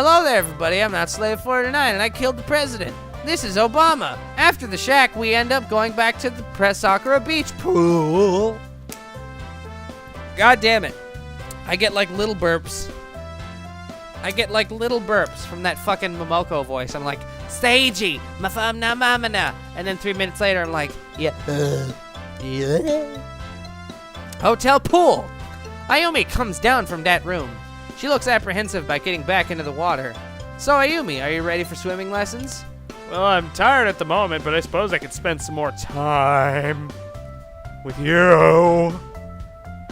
hello there, everybody. I'm not Slave 49, and I killed the president. This is Obama. After the shack, we end up going back to the Sakura Beach pool. God damn it. I get like little burps. From that fucking Momoko voice. I'm like, Seiji, mafamna mamana. And then 3 minutes later, I'm like, yeah. Hotel pool. Ayumi comes down from that room. She looks apprehensive by getting back into the water. So Ayumi, are you ready for swimming lessons? Well, I'm tired at the moment, but I suppose I could spend some more time with you.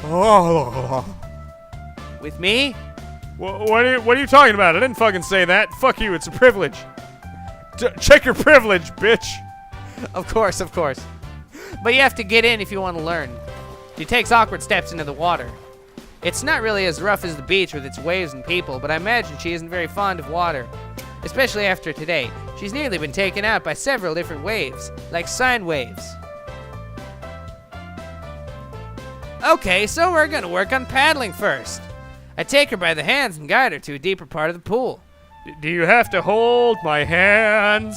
Oh. With me? What are you talking about? I didn't fucking say that. Fuck you, it's a privilege. Check your privilege, bitch. Of course. But you have to get in if you want to learn. She takes awkward steps into the water. It's not really as rough as the beach with its waves and people, but I imagine she isn't very fond of water. Especially after today. She's nearly been taken out by several different waves, like sine waves. Okay, so we're gonna work on paddling first. I take her by the hands and guide her to a deeper part of the pool. Do you have to hold my hands?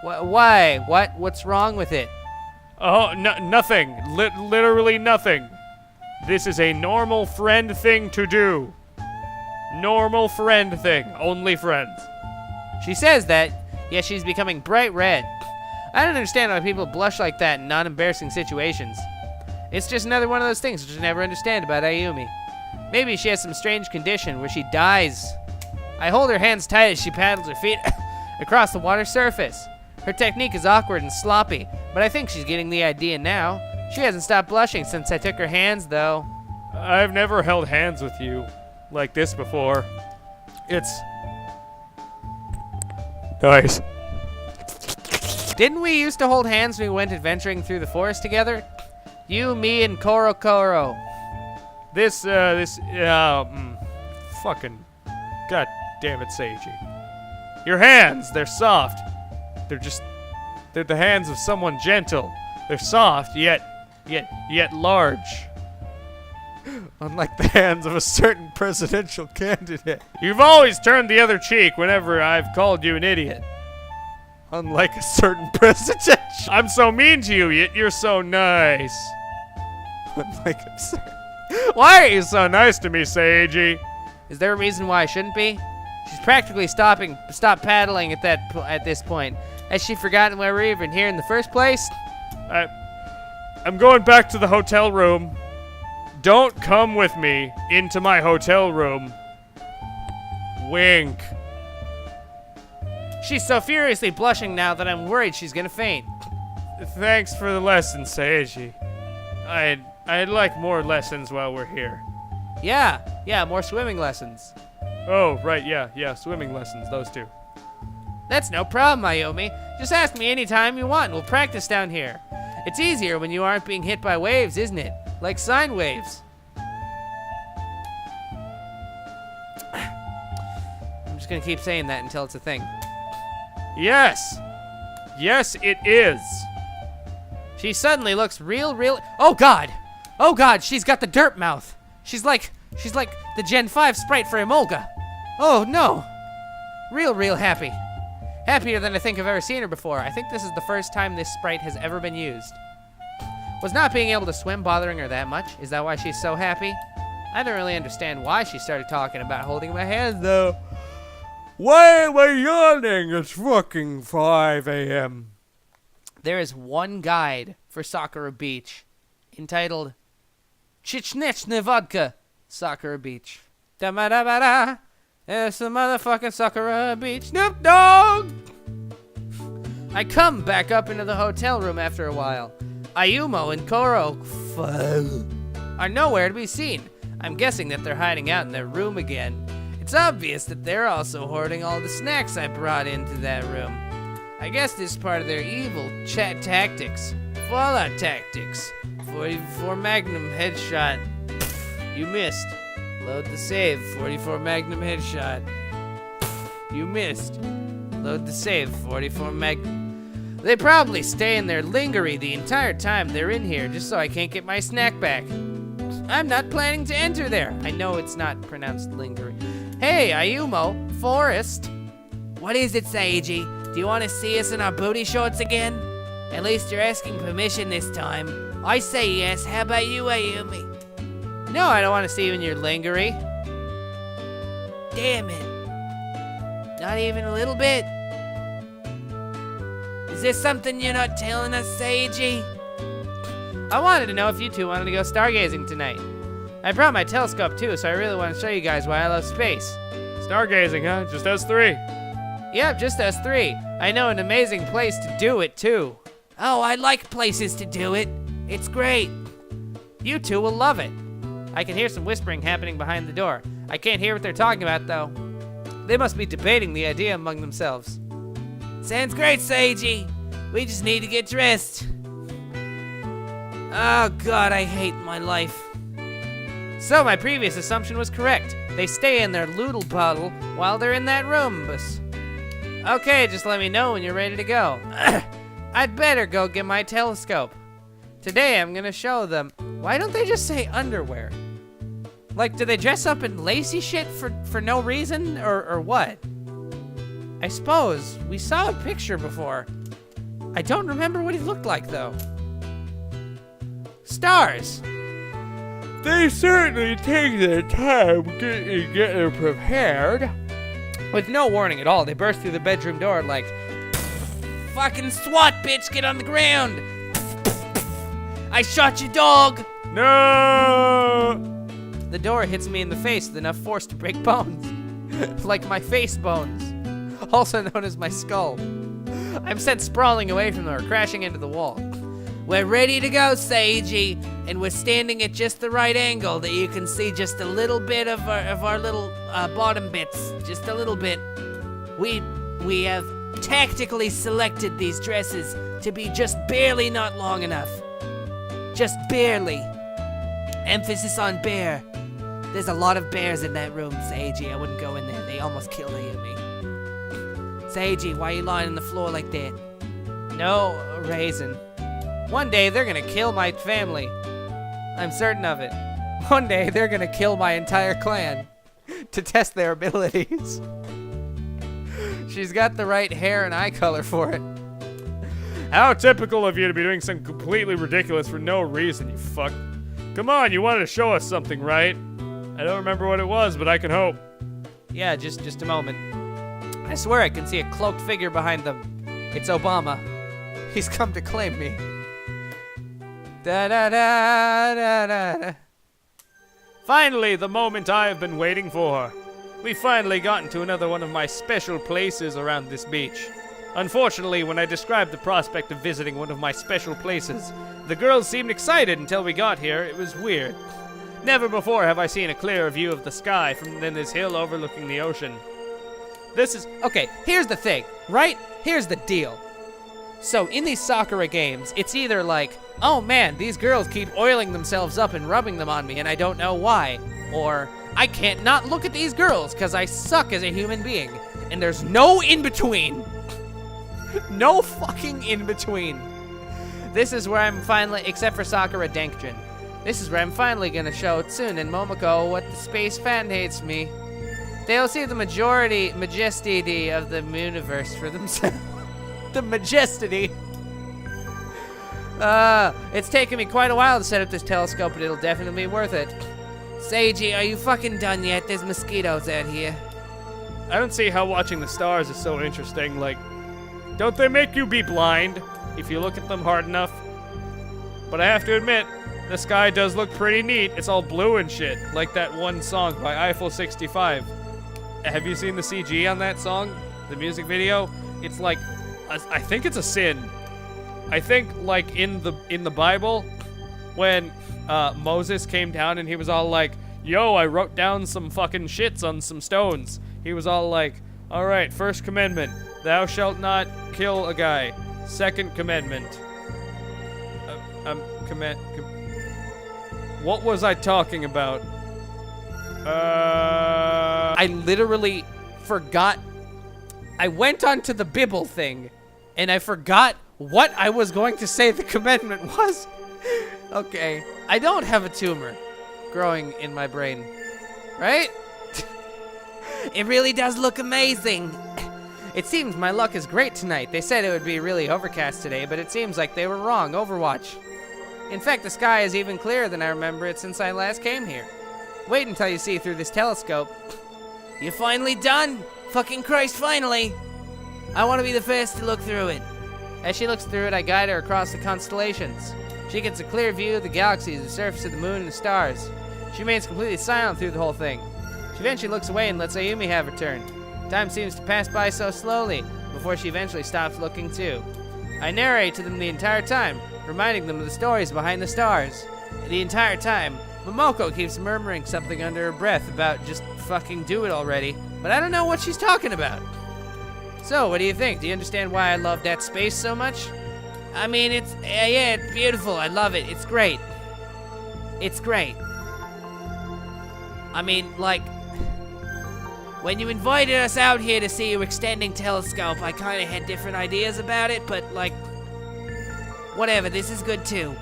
Why? What's wrong with it? Oh, nothing. Literally nothing. This is a normal friend thing to do. Normal friend thing. Only friends. She says that, yet she's becoming bright red. I don't understand why people blush like that in non-embarrassing situations. It's just another one of those things which I never understand about Ayumi. Maybe she has some strange condition where she dies. I hold her hands tight as she paddles her feet across the water surface. Her technique is awkward and sloppy, but I think she's getting the idea now. She hasn't stopped blushing since I took her hands, though. I've never held hands with you like this before. It's nice. Didn't we used to hold hands when we went adventuring through the forest together? You, me, and Koro. Fucking, god damn it, Seiji. Your hands, they're soft. They're the hands of someone gentle. They're soft, yet large. Unlike the hands of a certain presidential candidate. You've always turned the other cheek whenever I've called you an idiot. Unlike a certain president. I'm so mean to you, yet you're so nice. Unlike a certain... Why are you so nice to me, Seiji? Is there a reason why I shouldn't be? She's practically stopped paddling at this point. Has she forgotten why we're even here in the first place? I'm going back to the hotel room. Don't come with me into my hotel room. Wink. She's so furiously blushing now that I'm worried she's gonna faint. Thanks for the lesson, Seiji. I'd like more lessons while we're here. Yeah, more swimming lessons. Oh, right, yeah, swimming lessons, those two. That's no problem, Ayumi. Just ask me anytime you want and we'll practice down here. It's easier when you aren't being hit by waves, isn't it? Like sine waves. I'm just gonna keep saying that until it's a thing. Yes, it is. She suddenly looks real. Oh God, she's got the dirt mouth. She's like the Gen 5 sprite for Emolga. Oh no. Real happy. Happier than I think I've ever seen her before. I think this is the first time this sprite has ever been used. Was not being able to swim bothering her that much? Is that why she's so happy? I don't really understand why she started talking about holding my hand, though. Why am I yawning? It's fucking 5 a.m. There is one guide for Sakura Beach entitled Chichnechne Vodka Sakura Beach. Da-ma-da-ba-da. It's the motherfucking Sakura Beach. Snoop Dogg! I come back up into the hotel room after a while. Ayumo and Koro are nowhere to be seen. I'm guessing that they're hiding out in their room again. It's obvious that they're also hoarding all the snacks I brought into that room. I guess this is part of their evil chat tactics. Fallout tactics. 44 Magnum headshot. You missed. Load the save. 44 Magnum headshot. You missed. Load the save. 44 Magnum. They probably stay in their lingerie the entire time they're in here just so I can't get my snack back. I'm not planning to enter there. I know it's not pronounced lingerie. Hey, Ayumo, forest. What is it, Seiji? Do you want to see us in our booty shorts again? At least you're asking permission this time. I say yes. How about you, Ayumi? No, I don't want to see you in your lingerie. Damn it. Not even a little bit? Is there something you're not telling us, Seiji? I wanted to know if you two wanted to go stargazing tonight. I brought my telescope too, so I really want to show you guys why I love space. Stargazing, huh? Just us three. Yep, just us three. I know an amazing place to do it too. Oh, I like places to do it. It's great. You two will love it. I can hear some whispering happening behind the door. I can't hear what they're talking about though. They must be debating the idea among themselves. Sounds great, Seiji. We just need to get dressed. Oh God, I hate my life. So my previous assumption was correct. They stay in their loodle bottle while they're in that room, bus. Okay, just let me know when you're ready to go. I'd better go get my telescope. Today I'm gonna show them. Why don't they just say underwear? Like, do they dress up in lacy shit for no reason, or what? I suppose. We saw a picture before. I don't remember what he looked like, though. Stars! They certainly take their time getting prepared. With no warning at all, they burst through the bedroom door like, fucking SWAT, bitch, get on the ground! I shot your dog! No! The door hits me in the face with enough force to break bones. Like my face bones. Also known as my skull. I'm sent sprawling away from them or crashing into the wall. We're ready to go, Seiji, and we're standing at just the right angle that you can see just a little bit of our little bottom bits. Just a little bit. We have tactically selected these dresses to be just barely not long enough. Just barely. Emphasis on bear. There's a lot of bears in that room, Seiji. I wouldn't go in there. They almost killed Ayumi. Seiji, why are you lying on the floor like that? No, Raisin. One day they're gonna kill my family. I'm certain of it. One day they're gonna kill my entire clan to test their abilities. She's got the right hair and eye color for it. How typical of you to be doing something completely ridiculous for no reason, you fuck. Come on, you wanted to show us something, right? I don't remember what it was, but I can hope. Yeah, just a moment. I swear I can see a cloaked figure behind them. It's Obama. He's come to claim me. Da da da da da. Finally, the moment I've been waiting for. We've finally gotten to another one of my special places around this beach. Unfortunately, when I described the prospect of visiting one of my special places, the girls seemed excited until we got here. It was weird. Never before have I seen a clearer view of the sky from this hill overlooking the ocean. This is... Okay, here's the thing, right? Here's the deal. So, in these Sakura games, it's either like, oh man, these girls keep oiling themselves up and rubbing them on me and I don't know why. Or, I can't not look at these girls because I suck as a human being. And there's no in-between. No fucking in-between. This is where I'm finally, except for Sakura Dankjin, this is where I'm finally gonna show Tsun and Momoko what the space fan hates me. They'll see the majesty of the universe for themselves. The majesty. It's taken me quite a while to set up this telescope, but it'll definitely be worth it. Seiji, are you fucking done yet? There's mosquitoes out here. I don't see how watching the stars is so interesting. Like, don't they make you be blind if you look at them hard enough? But I have to admit, the sky does look pretty neat. It's all blue and shit, like that one song by Eiffel 65. Have you seen the CG on that song? The music video? It's like, I think it's a sin. I think, like, in the Bible, when Moses came down and he was all like, yo, I wrote down some fucking shits on some stones. He was all like, all right, first commandment, thou shalt not kill a guy. Second commandment. What was I talking about? I literally forgot. I went onto the Bible thing, and I forgot what I was going to say the commandment was. Okay, I don't have a tumor growing in my brain, right? It really does look amazing. It seems my luck is great tonight. They said it would be really overcast today, but it seems like they were wrong. Overwatch. In fact, the sky is even clearer than I remember it since I last came here. Wait until you see through this telescope. You finally done? Fucking Christ, finally! I want to be the first to look through it. As she looks through it, I guide her across the constellations. She gets a clear view of the galaxies, the surface of the moon, and the stars. She remains completely silent through the whole thing. She eventually looks away and lets Ayumi have her turn. Time seems to pass by so slowly, before she eventually stops looking too. I narrate to them the entire time, reminding them of the stories behind the stars. The entire time, Momoko keeps murmuring something under her breath about just fucking do it already, but I don't know what she's talking about. So, what do you think? Do you understand why I love that space so much? I mean, yeah, it's beautiful. I love it. It's great. It's great. I mean, like, when you invited us out here to see your extending telescope, I kind of had different ideas about it, but, like, whatever, this is good too.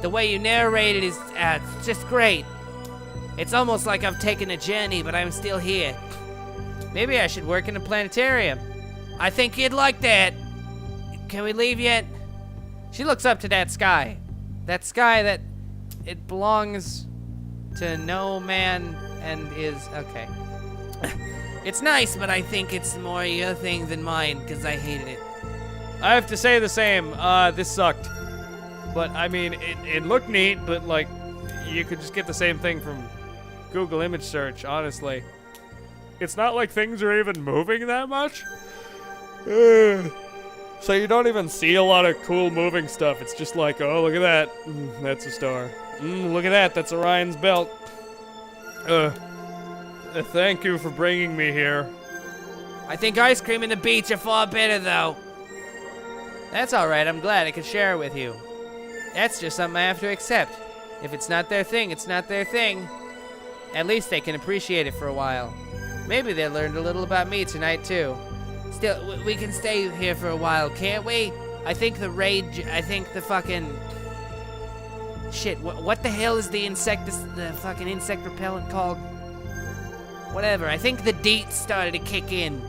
The way you narrate it is it's just great. It's almost like I've taken a journey, but I'm still here. Maybe I should work in a planetarium. I think you'd like that. Can we leave yet? She looks up to that sky. That sky that it belongs to no man and is okay. It's nice, but I think it's more your thing than mine, because I hated it. I have to say the same. This sucked. But, I mean, it looked neat, but, like, you could just get the same thing from Google image search, honestly. It's not like things are even moving that much. So you don't even see a lot of cool moving stuff. It's just like, oh, look at that. That's a star. Look at that. That's Orion's belt. Thank you for bringing me here. I think ice cream and the beach are far better, though. That's alright. I'm glad I could share it with you. That's just something I have to accept. If it's not their thing, it's not their thing. At least they can appreciate it for a while. Maybe they learned a little about me tonight, too. Still, we can stay here for a while, can't we? I think the fucking... Shit, what the hell is the fucking insect repellent called? Whatever, I think the DEET started to kick in.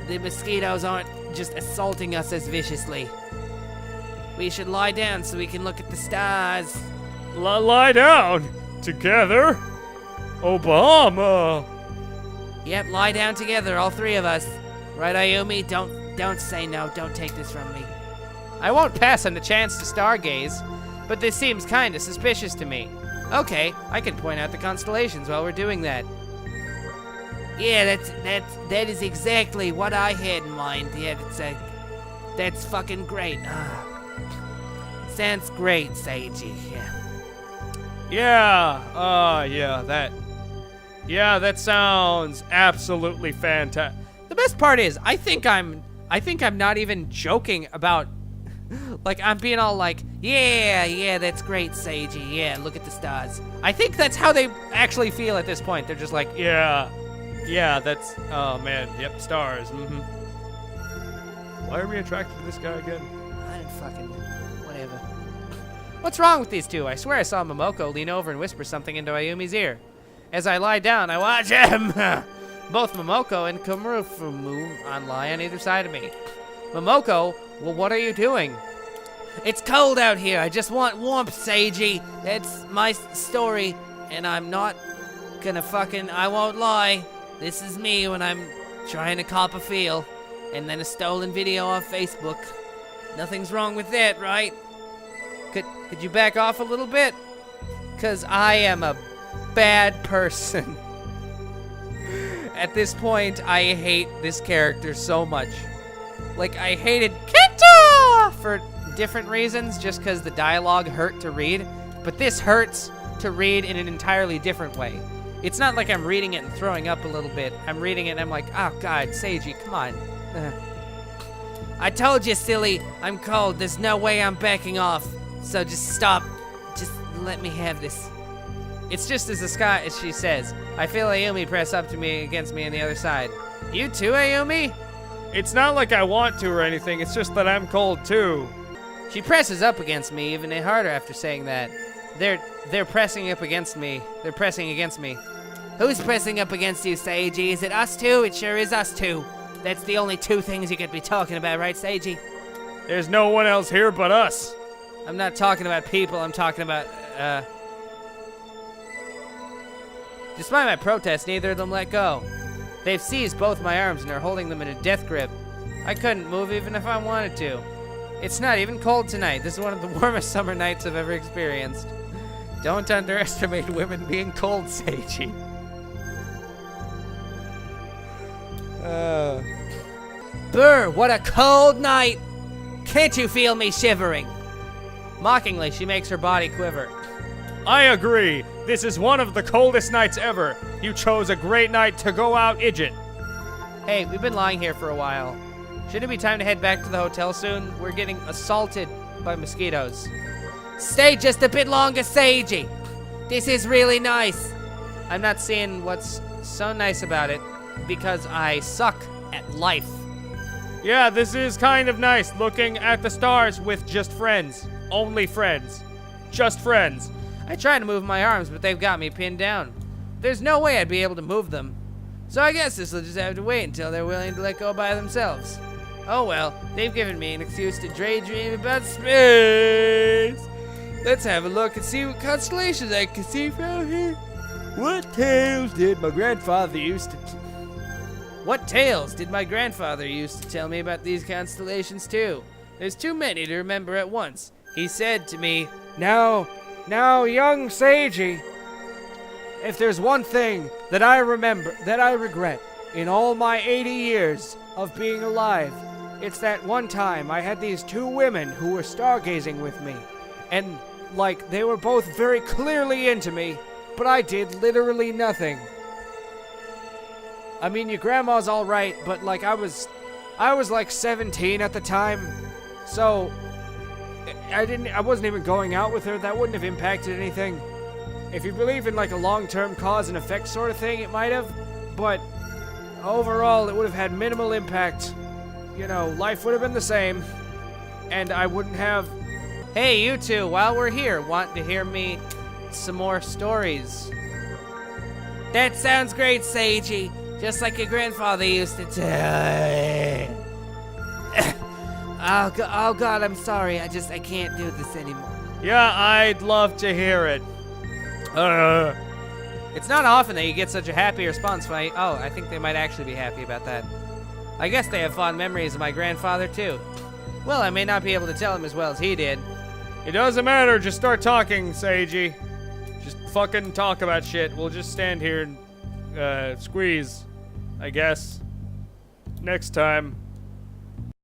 The mosquitoes aren't just assaulting us as viciously. We should lie down so we can look at the stars. Lie down? Together? Obama! Yep, lie down together, all three of us. Right, Ayumi? Don't say no. Don't take this from me. I won't pass on the chance to stargaze, but this seems kinda suspicious to me. Okay, I can point out the constellations while we're doing that. Yeah, that is exactly what I had in mind. Yeah, that's fucking great. Sounds great, Seiji. Yeah, that sounds absolutely fantastic. The best part is, I think I'm not even joking about, like, I'm being all like, yeah, that's great, Seiji. Yeah, look at the stars. I think that's how they actually feel at this point. They're just like, yeah, that's, oh man, yep, stars, Why are we attracted to this guy again? I didn't fucking, whatever. What's wrong with these two? I swear I saw Momoko lean over and whisper something into Ayumi's ear. As I lie down, I watch him. Both Momoko and Kamufumu lie on either side of me. Momoko, well, what are you doing? It's cold out here. I just want warmth, Seiji. That's my story, and I'm not gonna I won't lie. This is me when I'm trying to cop a feel, and then a stolen video on Facebook. Nothing's wrong with that, right? Could you back off a little bit? 'Cause I am a bad person. At this point, I hate this character so much. Like, I hated Kenta for different reasons, just because the dialogue hurt to read, but this hurts to read in an entirely different way. It's not like I'm reading it and throwing up a little bit. I'm reading it and I'm like, oh god, Seiji, come on. I told you, silly, I'm cold. There's no way I'm backing off. So just stop. Just let me have this. It's just as she says. I feel Ayumi press up to me against me on the other side. You too, Ayumi? It's not like I want to or anything. It's just that I'm cold too. She presses up against me even harder after saying that. They're pressing up against me. They're pressing against me. Who's pressing up against you, Seiji? Is it us two? It sure is us two. That's the only two things you could be talking about, right, Seiji? There's no one else here but us. I'm not talking about people, I'm talking about, Despite my protest, neither of them let go. They've seized both my arms and are holding them in a death grip. I couldn't move even if I wanted to. It's not even cold tonight. This is one of the warmest summer nights I've ever experienced. Don't underestimate women being cold, Seiji. Brr, what a cold night! Can't you feel me shivering? Mockingly, she makes her body quiver. I agree. This is one of the coldest nights ever. You chose a great night to go out, Idjit. Hey, we've been lying here for a while. Shouldn't it be time to head back to the hotel soon? We're getting assaulted by mosquitoes. Stay just a bit longer, Seiji. This is really nice. I'm not seeing what's so nice about it because I suck at life. Yeah, this is kind of nice, looking at the stars with just friends. Only friends. Just friends. I try to move my arms, but they've got me pinned down. There's no way I'd be able to move them. So I guess this will just have to wait until they're willing to let go by themselves. Oh well, they've given me an excuse to daydream about space. Let's have a look and see what constellations I can see from here. What tales did my grandfather used to tell me about these constellations too? There's too many to remember at once. He said to me, Now, young Seiji, if there's one thing that I regret in all my 80 years of being alive, it's that one time I had these two women who were stargazing with me. And, like, they were both very clearly into me, but I did literally nothing. I mean, your grandma's all right, but, like, I was like 17 at the time, so I wasn't even going out with her. That wouldn't have impacted anything. If you believe in like a long-term cause and effect sort of thing, it might have, but overall it would have had minimal impact. You know, life would have been the same, and I wouldn't have... Hey, you two, while we're here, want to hear me some more stories? That sounds great, Seiji. Just like your grandfather used to tell. Oh God, I'm sorry. I can't do this anymore. Yeah, I'd love to hear it. It's not often that you get such a happy response when I think they might actually be happy about that. I guess they have fond memories of my grandfather too. Well, I may not be able to tell him as well as he did. It doesn't matter, just start talking, Seiji. Just fucking talk about shit. We'll just stand here and squeeze, I guess. Next time.